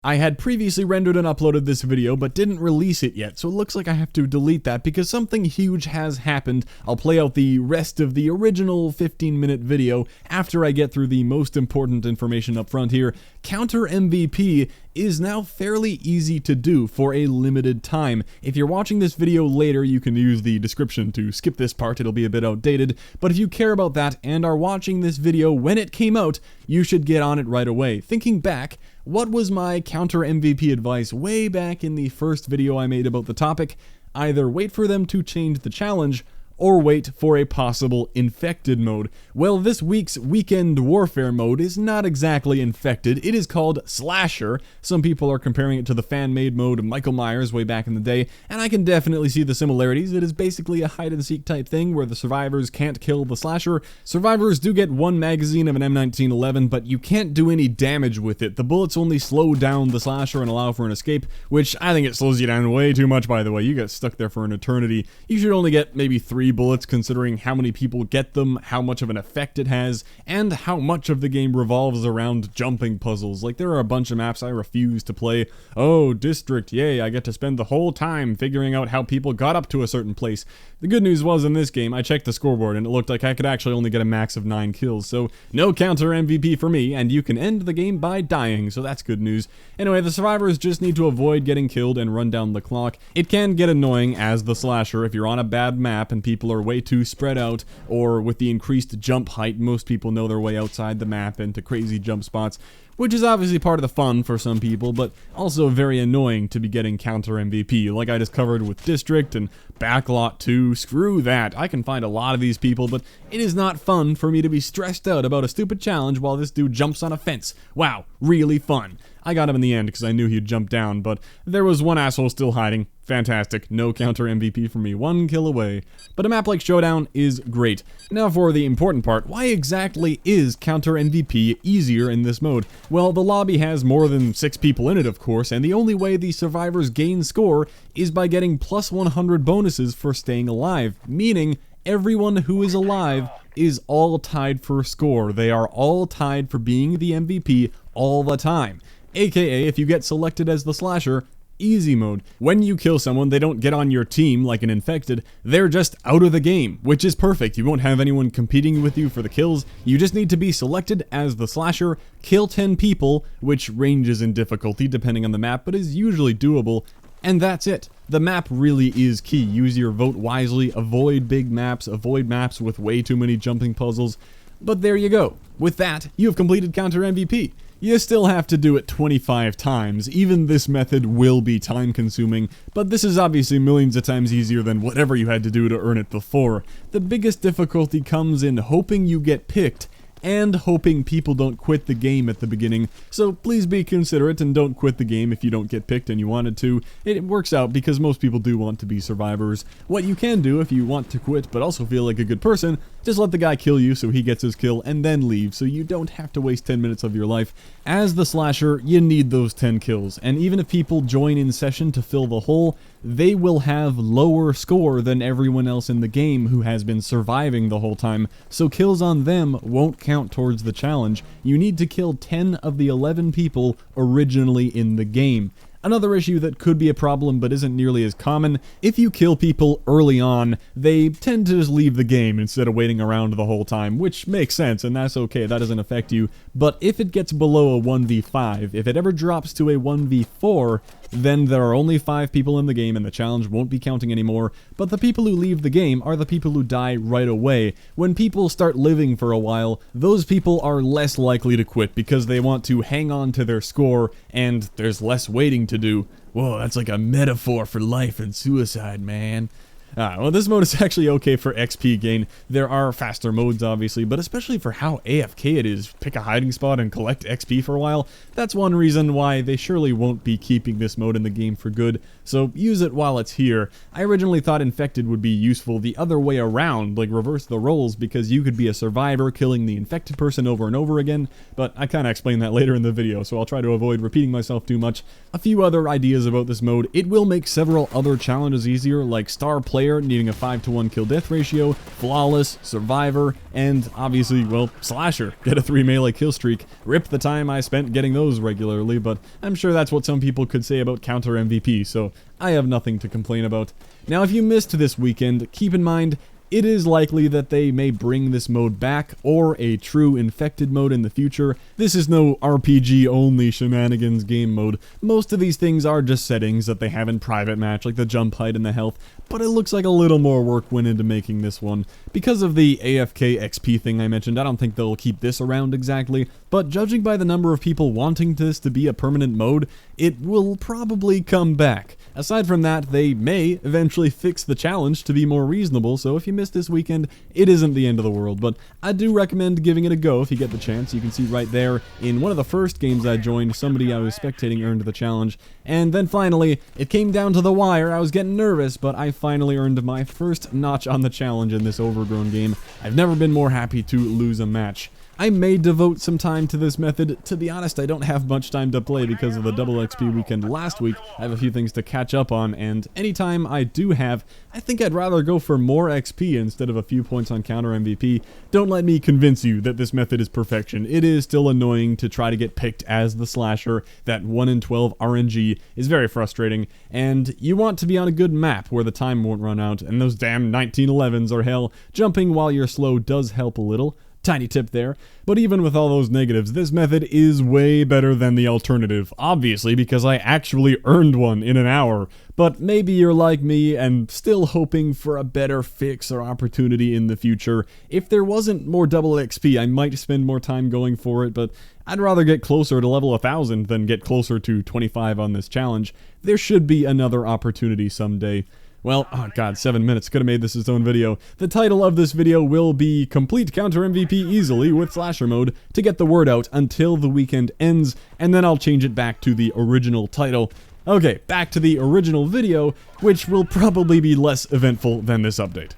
I had previously rendered and uploaded this video, but didn't release it yet, so it looks like I have to delete that because something huge has happened. I'll play out the rest of the original 15-minute video after I get through the most important information up front here. Counter MVP is now fairly easy to do for a limited time. If you're watching this video later, you can use the description to skip this part, it'll be a bit outdated, but if you care about that and are watching this video when it came out, you should get on it right away. Thinking back, what was my counter MVP advice way back in the first video I made about the topic? Either wait for them to change the challenge, or wait for a possible infected mode. Well, this week's weekend warfare mode is not exactly infected, it is called Slasher. Some people are comparing it to the fan-made mode of Michael Myers way back in the day, and I can definitely see the similarities. It is basically a hide-and-seek type thing where the survivors can't kill the slasher. Survivors do get one magazine of an M1911, but you can't do any damage with it. The bullets only slow down the slasher and allow for an escape, which I think it slows you down way too much, by the way. You get stuck there for an eternity. You should only get maybe 3 bullets considering how many people get them, how much of an effect it has, and how much of the game revolves around jumping puzzles. Like, there are a bunch of maps I refuse to play. Oh, District, yay, I get to spend the whole time figuring out how people got up to a certain place. The good news was in this game, I checked the scoreboard and it looked like I could actually only get a max of 9 kills, so no counter MVP for me, and you can end the game by dying, so that's good news. Anyway, the survivors just need to avoid getting killed and run down the clock. It can get annoying as the slasher if you're on a bad map and people are way too spread out, or with the increased jump height, most people know their way outside the map into crazy jump spots, which is obviously part of the fun for some people, but also very annoying to be getting counter MVP, like I just covered with District and Backlot 2. Screw that, I can find a lot of these people, but it is not fun for me to be stressed out about a stupid challenge while this dude jumps on a fence. Wow, really fun. I got him in the end because I knew he'd jump down, but there was one asshole still hiding. Fantastic, no counter MVP for me, 1 kill away. But a map like Showdown is great. Now for the important part, why exactly is counter MVP easier in this mode? Well, the lobby has more than 6 people in it, of course, and the only way the survivors gain score is by getting plus 100 bonuses for staying alive, meaning everyone who is alive is all tied for score. They are all tied for being the MVP all the time. AKA, if you get selected as the slasher, easy mode. When you kill someone, they don't get on your team like an infected, they're just out of the game, which is perfect. You won't have anyone competing with you for the kills, you just need to be selected as the slasher, kill 10 people, which ranges in difficulty depending on the map, but is usually doable, and that's it. The map really is key. Use your vote wisely, avoid big maps, avoid maps with way too many jumping puzzles, but there you go. With that, you have completed counter MVP. You still have to do it 25 times, even this method will be time consuming, but this is obviously millions of times easier than whatever you had to do to earn it before. The biggest difficulty comes in hoping you get picked, and hoping people don't quit the game at the beginning, so please be considerate and don't quit the game if you don't get picked and you wanted to. It works out because most people do want to be survivors. What you can do if you want to quit but also feel like a good person, just let the guy kill you so he gets his kill and then leave so you don't have to waste 10 minutes of your life. As the slasher, you need those 10 kills, and even if people join in session to fill the hole, they will have lower score than everyone else in the game who has been surviving the whole time, so kills on them won't count towards the challenge. You need to kill 10 of the 11 people originally in the game. Another issue that could be a problem but isn't nearly as common, if you kill people early on, they tend to just leave the game instead of waiting around the whole time, which makes sense and that's okay, that doesn't affect you. But if it gets below a 1v5, if it ever drops to a 1v4, then there are only 5 people in the game and the challenge won't be counting anymore, but the people who leave the game are the people who die right away. When people start living for a while, those people are less likely to quit because they want to hang on to their score and there's less waiting to do. Whoa, that's like a metaphor for life and suicide, man. Well, this mode is actually okay for XP gain. There are faster modes, obviously, but especially for how AFK it is, pick a hiding spot and collect XP for a while, that's one reason why they surely won't be keeping this mode in the game for good, so use it while it's here. I originally thought Infected would be useful the other way around, like reverse the roles, because you could be a survivor killing the infected person over and over again, but I kinda explain that later in the video, so I'll try to avoid repeating myself too much. A few other ideas about this mode: it will make several other challenges easier, like star play player, needing a 5-to-1 kill-death ratio, flawless, survivor, and obviously, well, slasher. Get a 3 melee kill streak. Rip the time I spent getting those regularly, but I'm sure that's what some people could say about counter MVP, so I have nothing to complain about. Now, if you missed this weekend, keep in mind, it is likely that they may bring this mode back, or a true infected mode in the future. This is no RPG-only shenanigans game mode. Most of these things are just settings that they have in private match, like the jump height and the health, but it looks like a little more work went into making this one. Because of the AFK XP thing I mentioned, I don't think they'll keep this around exactly, but judging by the number of people wanting this to be a permanent mode, it will probably come back. Aside from that, they may eventually fix the challenge to be more reasonable, so if you missed this weekend, it isn't the end of the world, but I do recommend giving it a go if you get the chance. You can see right there, in one of the first games I joined, somebody I was spectating earned the challenge, and then finally, it came down to the wire. I was getting nervous, but I finally earned my first notch on the challenge in this overgrown game. I've never been more happy to lose a match. I may devote some time to this method. To be honest, I don't have much time to play because of the double XP weekend last week. I have a few things to catch up on, and anytime I do have, I think I'd rather go for more XP instead of a few points on counter MVP. Don't let me convince you that this method is perfection. It is still annoying to try to get picked as the slasher. That 1 in 12 RNG is very frustrating, and you want to be on a good map where the time won't run out, and those damn 1911s are hell. Jumping while you're slow does help a little. Tiny tip there, but even with all those negatives, this method is way better than the alternative, obviously because I actually earned one in an hour, but maybe you're like me and still hoping for a better fix or opportunity in the future. If there wasn't more double XP, I might spend more time going for it, but I'd rather get closer to level 1000 than get closer to 25 on this challenge. There should be another opportunity someday. Well, oh god, 7 minutes, could have made this its own video. The title of this video will be Complete Counter MVP Easily with Slasher Mode to get the word out until the weekend ends, and then I'll change it back to the original title. Okay, back to the original video, which will probably be less eventful than this update.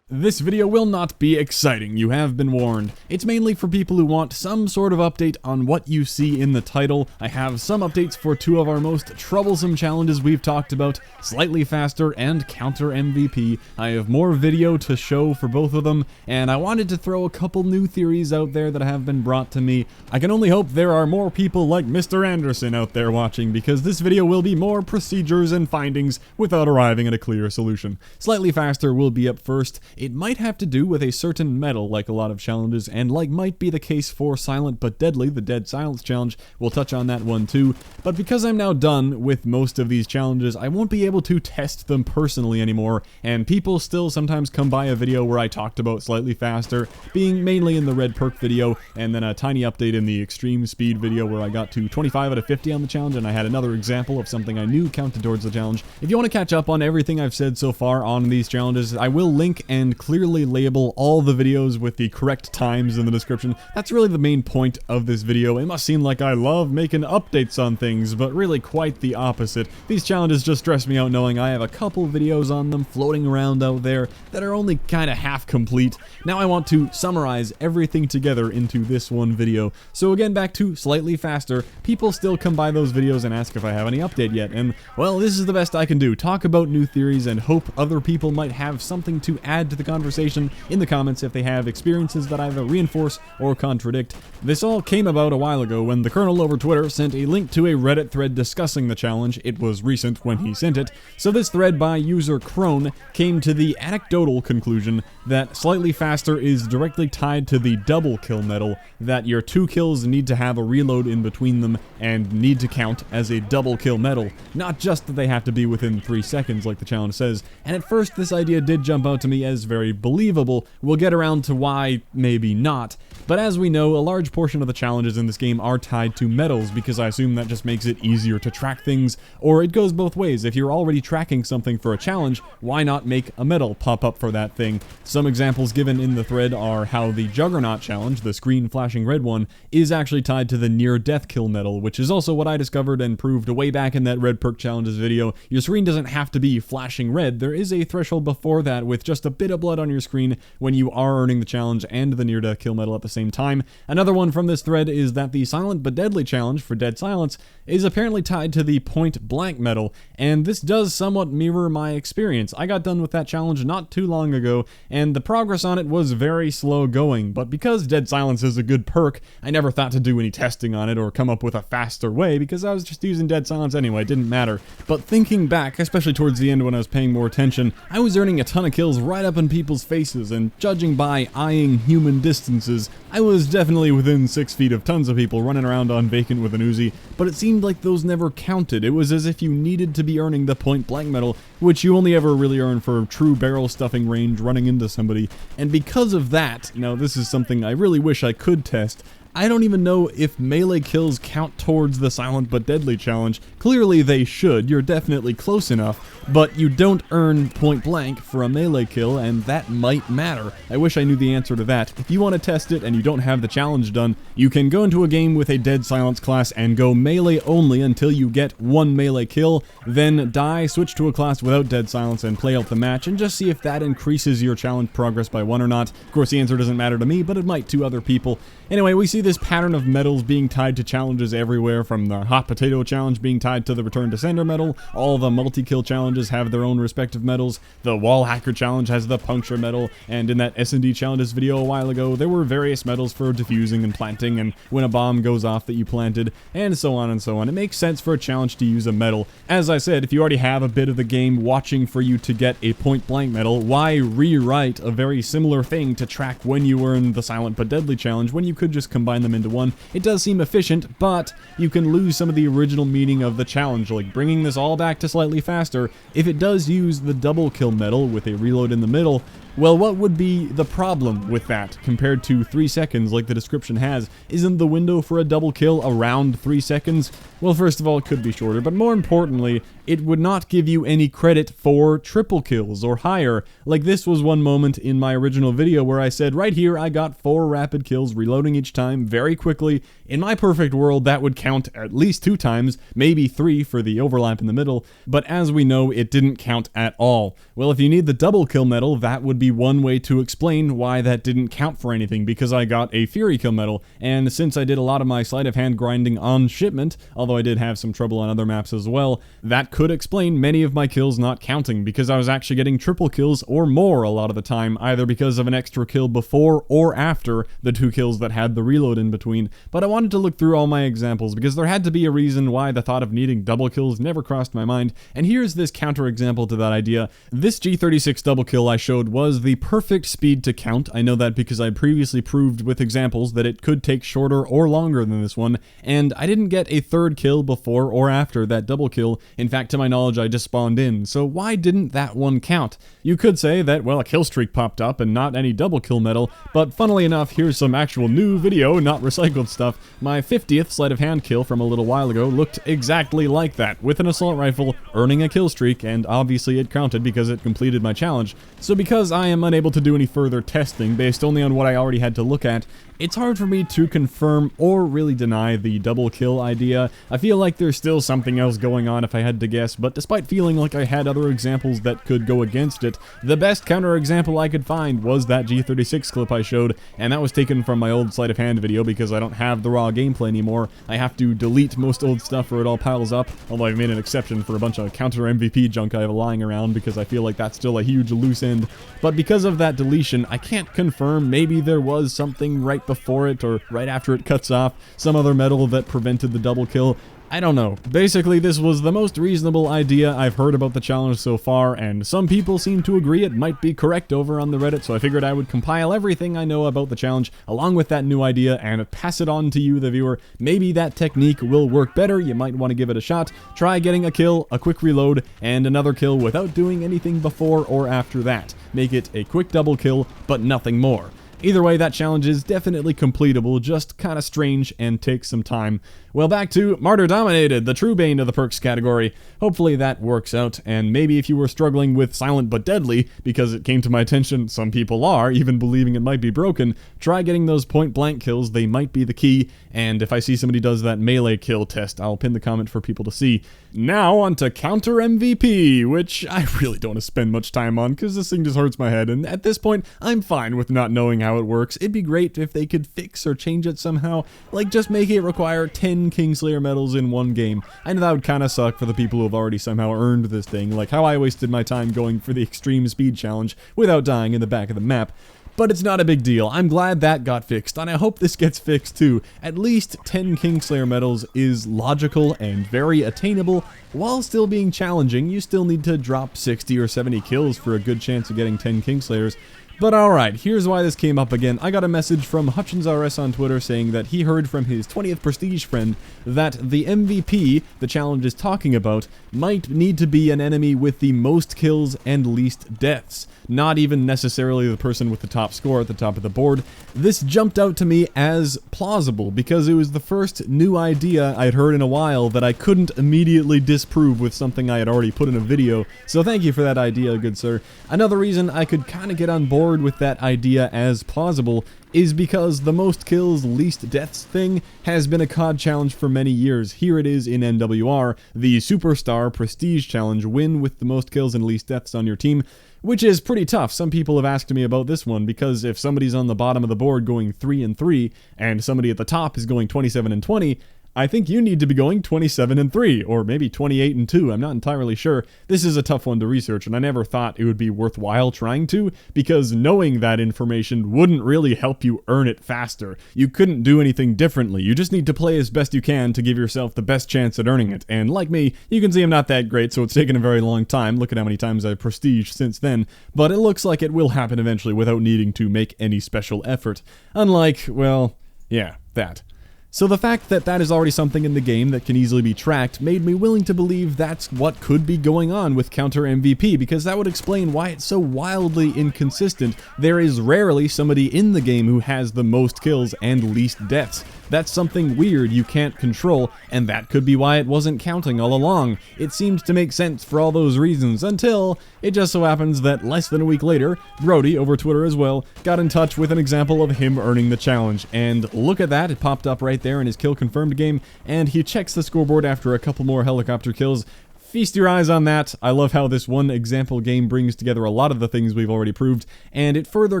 This video will not be exciting, you have been warned. It's mainly for people who want some sort of update on what you see in the title. I have some updates for two of our most troublesome challenges we've talked about, Slightly Faster and Counter MVP. I have more video to show for both of them, and I wanted to throw a couple new theories out there that have been brought to me. I can only hope there are more people like Mr. Anderson out there watching, because this video will be more procedures and findings without arriving at a clear solution. Slightly Faster will be up first. It might have to do with a certain metal, like a lot of challenges, and like might be the case for Silent But Deadly, the Dead Silence challenge. We'll touch on that one too. But because I'm now done with most of these challenges, I won't be able to test them personally anymore, and people still sometimes come by a video where I talked about Slightly Faster, being mainly in the red perk video, and then a tiny update in the extreme speed video where I got to 25 out of 50 on the challenge, and I had another example of something I knew counted towards the challenge. If you want to catch up on everything I've said so far on these challenges, I will link and clearly label all the videos with the correct times in the description. That's really the main point of this video. It must seem like I love making updates on things, but really quite the opposite. These challenges just stress me out knowing I have a couple videos on them floating around out there that are only kind of half complete. Now I want to summarize everything together into this one video. So again, back to Slightly Faster. People still come by those videos and ask if I have any update yet, and well, this is the best I can do. Talk about new theories and hope other people might have something to add to the conversation in the comments if they have experiences that either reinforce or contradict. This all came about a while ago when TheColonel over Twitter sent a link to a Reddit thread discussing the challenge. It was recent when he sent it, so this thread by user Crone came to the anecdotal conclusion that Slightly Faster is directly tied to the double kill medal, that your 2 kills need to have a reload in between them and need to count as a double kill medal, not just that they have to be within 3 seconds like the challenge says. And at first this idea did jump out to me as very believable. We'll get around to why maybe not, but as we know, a large portion of the challenges in this game are tied to medals, because I assume that just makes it easier to track things, or it goes both ways. If you're already tracking something for a challenge, why not make a medal pop up for that thing? Some examples given in the thread are how the Juggernaut challenge, the screen flashing red one, is actually tied to the near death kill medal, which is also what I discovered and proved way back in that red perk challenges video. Your screen doesn't have to be flashing red. There is a threshold before that with just a bit of blood on your screen when you are earning the challenge and the near-death kill medal at the same time. Another one from this thread is that the silent but deadly challenge for dead silence is apparently tied to the point blank medal, and this does somewhat mirror my experience. I got done with that challenge not too long ago, and the progress on it was very slow going, but because dead silence is a good perk, I never thought to do any testing on it or come up with a faster way because I was just using dead silence anyway, it didn't matter. But thinking back, especially towards the end when I was paying more attention, I was earning a ton of kills right up in people's faces, and judging by eyeing human distances, I was definitely within 6 feet of tons of people running around on vacant with an Uzi, but it seemed like those never counted. It was as if you needed to be earning the point blank medal, which you only ever really earn for true barrel stuffing range running into somebody, and because of that, now this is something I really wish I could test, I don't even know if melee kills count towards the silent but deadly challenge. Clearly they should, you're definitely close enough, but you don't earn point blank for a melee kill, and that might matter. I wish I knew the answer to that. If you want to test it and you don't have the challenge done, you can go into a game with a dead silence class and go melee only until you get one melee kill, then die, switch to a class without dead silence and play out the match, and just see if that increases your challenge progress by 1 or not. Of course the answer doesn't matter to me, but it might to other people. Anyway, we see this pattern of medals being tied to challenges everywhere, from the hot potato challenge being tied to the return to sender medal, all the multi-kill challenges have their own respective medals, the wall hacker challenge has the puncture medal, and in that S&D challenges video a while ago, there were various medals for defusing and planting, and when a bomb goes off that you planted, and so on and so on. It makes sense for a challenge to use a medal. As I said, if you already have a bit of the game watching for you to get a point blank medal, why rewrite a very similar thing to track when you earn the silent but deadly challenge when you could just combine them into one? It does seem efficient, but you can lose some of the original meaning of the challenge, like bringing this all back to slightly faster. If it does use the double kill medal with a reload in the middle, well, what would be the problem with that compared to 3 seconds like the description has? Isn't the window for a double kill around 3 seconds? Well, first of all, it could be shorter, but more importantly, it would not give you any credit for triple kills or higher. Like this was one moment in my original video where I said, right here I got 4 rapid kills reloading each time very quickly. In my perfect world, that would count at least 2 times, maybe 3 for the overlap in the middle, but as we know, it didn't count at all. Well, if you need the double kill medal, that would be one way to explain why that didn't count for anything, because I got a Fury kill medal, and since I did a lot of my sleight of hand grinding on Shipment, although I did have some trouble on other maps as well, that could explain many of my kills not counting, because I was actually getting triple kills or more a lot of the time, either because of an extra kill before or after the 2 kills that had the reload in between. But I wanted to look through all my examples, because there had to be a reason why the thought of needing double kills never crossed my mind, and here's this counter example to that idea. This G36 double kill I showed was the perfect speed to count. I know that because I previously proved with examples that it could take shorter or longer than this one, and I didn't get a 3rd kill before or after that double kill. In fact, to my knowledge, I just spawned in, so why didn't that one count? You could say that, well, a kill streak popped up and not any double kill medal, but funnily enough, here's some actual new video, not recycled stuff. My 50th sleight of hand kill from a little while ago looked exactly like that, with an assault rifle, earning a kill streak, and obviously it counted because it completed my challenge. So because I am unable to do any further testing based only on what I already had to look at, it's hard for me to confirm or really deny the double kill idea. I feel like there's still something else going on if I had to guess, but despite feeling like I had other examples that could go against it, the best counter example I could find was that G36 clip I showed, and that was taken from my old sleight of hand video because I don't have the raw gameplay anymore. I have to delete most old stuff or it all piles up, although I've made an exception for a bunch of counter MVP junk I have lying around because I feel like that's still a huge loose end. But because of that deletion, I can't confirm. Maybe there was something right before it or right after it cuts off, some other medal that prevented the double kill. I don't know. Basically, this was the most reasonable idea I've heard about the challenge so far, and some people seem to agree it might be correct over on the Reddit, so I figured I would compile everything I know about the challenge along with that new idea and pass it on to you, the viewer. Maybe that technique will work better. You might want to give it a shot. Try getting a kill, a quick reload, and another kill without doing anything before or after that. Make it a quick double kill, but nothing more. Either way, that challenge is definitely completable, just kinda strange and takes some time. Well, back to Martyr Dominated, the true bane of the perks category. Hopefully that works out, and maybe if you were struggling with Silent but Deadly, because it came to my attention some people are, even believing it might be broken, try getting those point-blank kills, they might be the key, and if I see somebody does that melee kill test, I'll pin the comment for people to see. Now on to Counter MVP, which I really don't want to spend much time on, because this thing just hurts my head, and at this point, I'm fine with not knowing how it works. It'd be great if they could fix or change it somehow, like just make it require 10 Kingslayer medals in one game. I know that would kinda suck for the people who have already somehow earned this thing, like how I wasted my time going for the extreme speed challenge without dying in the back of the map. But it's not a big deal. I'm glad that got fixed, and I hope this gets fixed too. At least 10 Kingslayer medals is logical and very attainable. While still being challenging, you still need to drop 60 or 70 kills for a good chance of getting 10 Kingslayers. But alright, here's why this came up again. I got a message from HutchinsRS on Twitter saying that he heard from his 20th Prestige friend that the MVP the challenge is talking about might need to be an enemy with the most kills and least deaths. Not even necessarily the person with the top score at the top of the board. This jumped out to me as plausible because it was the first new idea I'd heard in a while that I couldn't immediately disprove with something I had already put in a video, so thank you for that idea, good sir. Another reason I could kinda get on board with that idea as plausible is because the most kills, least deaths thing has been a COD challenge for many years. Here it is in MWR, the Superstar Prestige Challenge, win with the most kills and least deaths on your team, which is pretty tough. Some people have asked me about this one, because if somebody's on the bottom of the board going 3-3, and somebody at the top is going 27-20, I think you need to be going 27-3, or maybe 28-2, I'm not entirely sure. This is a tough one to research, and I never thought it would be worthwhile trying to, because knowing that information wouldn't really help you earn it faster. You couldn't do anything differently, you just need to play as best you can to give yourself the best chance at earning it, and like me, you can see I'm not that great, so it's taken a very long time. Look at how many times I've prestiged since then, but it looks like it will happen eventually without needing to make any special effort. Unlike, well, yeah, that. So the fact that that is already something in the game that can easily be tracked made me willing to believe that's what could be going on with Counter MVP, because that would explain why it's so wildly inconsistent. There is rarely somebody in the game who has the most kills and least deaths. That's something weird you can't control, and that could be why it wasn't counting all along. It seemed to make sense for all those reasons, until it just so happens that less than a week later, Brodie, over Twitter as well, got in touch with an example of him earning the challenge. And look at that, it popped up right there in his kill confirmed game, and he checks the scoreboard after a couple more helicopter kills. Feast your eyes on that. I love how this one example game brings together a lot of the things we've already proved, and it further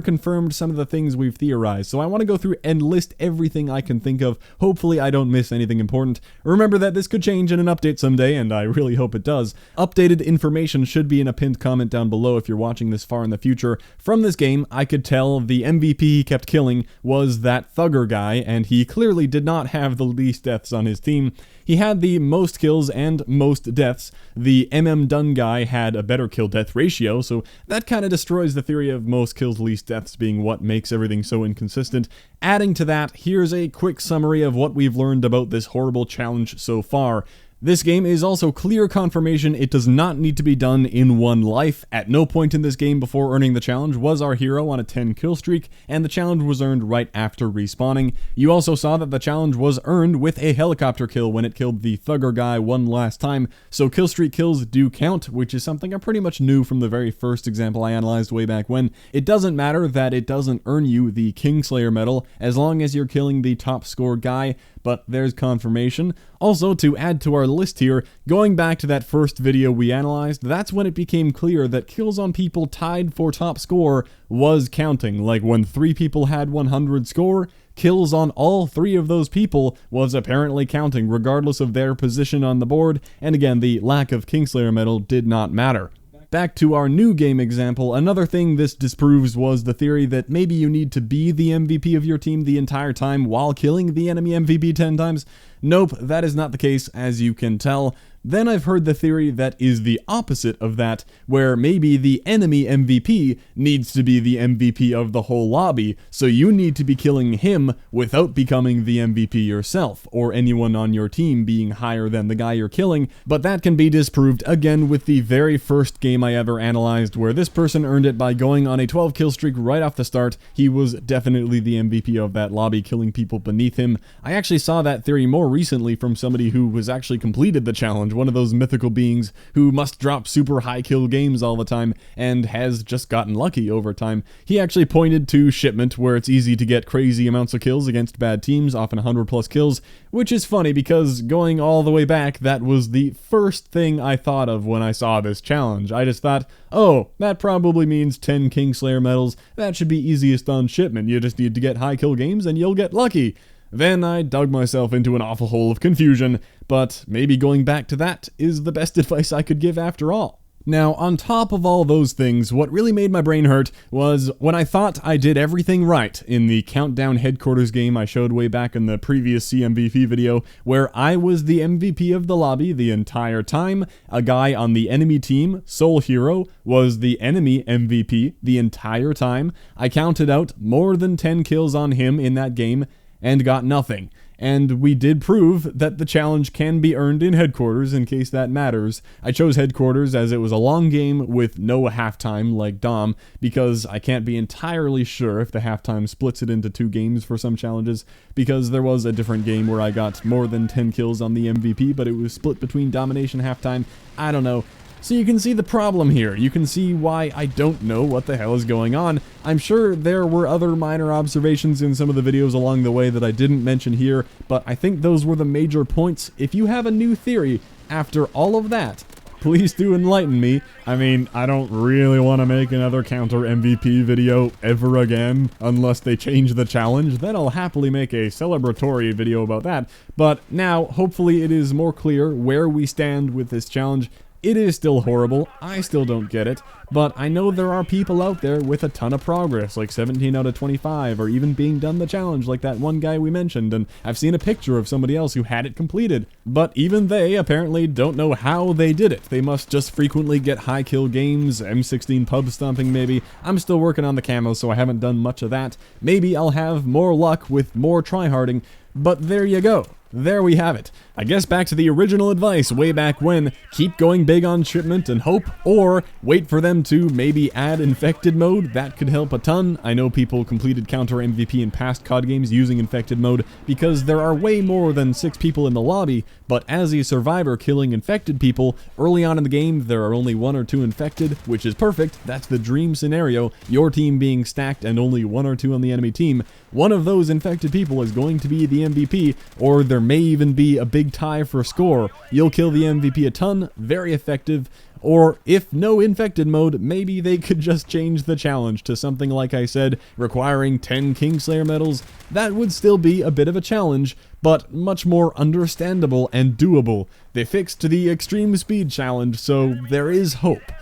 confirmed some of the things we've theorized. So I want to go through and list everything I can think of. Hopefully I don't miss anything important. Remember that this could change in an update someday, and I really hope it does. Updated information should be in a pinned comment down below if you're watching this far in the future. From this game, I could tell the MVP he kept killing was that Thugger guy, and he clearly did not have the least deaths on his team. He had the most kills and most deaths. The Done guy had a better kill-death ratio, so that kind of destroys the theory of most kills, least deaths being what makes everything so inconsistent. Adding to that, here's a quick summary of what we've learned about this horrible challenge so far. This game is also clear confirmation it does not need to be done in one life. At no point in this game before earning the challenge was our hero on a 10 kill streak, and the challenge was earned right after respawning. You also saw that the challenge was earned with a helicopter kill when it killed the Thugger guy one last time, so kill streak kills do count, which is something I pretty much knew from the very first example I analyzed way back when. It doesn't matter that it doesn't earn you the Kingslayer medal as long as you're killing the top score guy, but there's confirmation. Also, to add to our list here, going back to that first video we analyzed, that's when it became clear that kills on people tied for top score was counting. Like when 3 people had 100 score, kills on all 3 of those people was apparently counting, regardless of their position on the board, and again, the lack of Kingslayer medal did not matter. Back to our new game example, another thing this disproves was the theory that maybe you need to be the MVP of your team the entire time while killing the enemy MVP 10 times. Nope, that is not the case, as you can tell. Then I've heard the theory that is the opposite of that, where maybe the enemy MVP needs to be the MVP of the whole lobby, so you need to be killing him without becoming the MVP yourself, or anyone on your team being higher than the guy you're killing, but that can be disproved again with the very first game I ever analyzed, where this person earned it by going on a 12 kill streak right off the start. He was definitely the MVP of that lobby, killing people beneath him. I actually saw that theory more recently from somebody who was actually completed the challenge, one of those mythical beings who must drop super high kill games all the time and has just gotten lucky over time. He actually pointed to Shipment, where it's easy to get crazy amounts of kills against bad teams, often 100 plus kills, which is funny because going all the way back, that was the first thing I thought of when I saw this challenge. I just thought, oh, that probably means 10 Kingslayer medals. That should be easiest on Shipment. You just need to get high kill games and you'll get lucky. Then I dug myself into an awful hole of confusion, but maybe going back to that is the best advice I could give after all. Now, on top of all those things, what really made my brain hurt was when I thought I did everything right in the Countdown Headquarters game I showed way back in the previous CMVP video, where I was the MVP of the lobby the entire time. A guy on the enemy team, Soul Hero, was the enemy MVP the entire time. I counted out more than 10 kills on him in that game and got nothing. And we did prove that the challenge can be earned in Headquarters, in case that matters. I chose Headquarters as it was a long game with no halftime like Dom, because I can't be entirely sure if the halftime splits it into 2 games for some challenges, because there was a different game where I got more than 10 kills on the MVP, but it was split between domination and halftime. I don't know. So you can see the problem here. You can see why I don't know what the hell is going on. I'm sure there were other minor observations in some of the videos along the way that I didn't mention here, but I think those were the major points. If you have a new theory after all of that, please do enlighten me. I mean, I don't really want to make another counter MVP video ever again, unless they change the challenge. Then I'll happily make a celebratory video about that. But now, hopefully it is more clear where we stand with this challenge. It is still horrible, I still don't get it, but I know there are people out there with a ton of progress, like 17 out of 25, or even being done the challenge like that one guy we mentioned, and I've seen a picture of somebody else who had it completed. But even they apparently don't know how they did it. They must just frequently get high kill games, M16 pub stomping maybe. I'm still working on the camo, so I haven't done much of that. Maybe I'll have more luck with more tryharding, but there you go. There we have it. I guess back to the original advice way back when, keep going big on Shipment and hope, or wait for them to maybe add infected mode. That could help a ton. I know people completed counter MVP in past COD games using infected mode because there are way more than 6 people in the lobby, but as a survivor killing infected people, early on in the game there are only 1 or 2 infected, which is perfect. That's the dream scenario, your team being stacked and only 1 or 2 on the enemy team. One of those infected people is going to be the MVP, or there may even be a big tie for a score. You'll kill the MVP a ton, very effective, or if no infected mode, maybe they could just change the challenge to something like I said, requiring 10 Kingslayer medals. That would still be a bit of a challenge, but much more understandable and doable. They fixed the extreme speed challenge, so there is hope.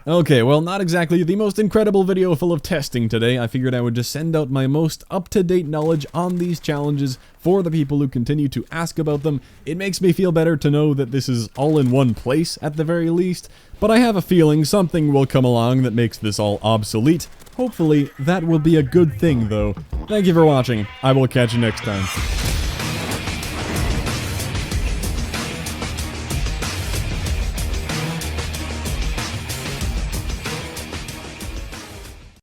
Okay, well, not exactly the most incredible video full of testing today. I figured I would just send out my most up-to-date knowledge on these challenges for the people who continue to ask about them. It makes me feel better to know that this is all in one place at the very least, but I have a feeling something will come along that makes this all obsolete. Hopefully, that will be a good thing, though. Thank you for watching. I will catch you next time.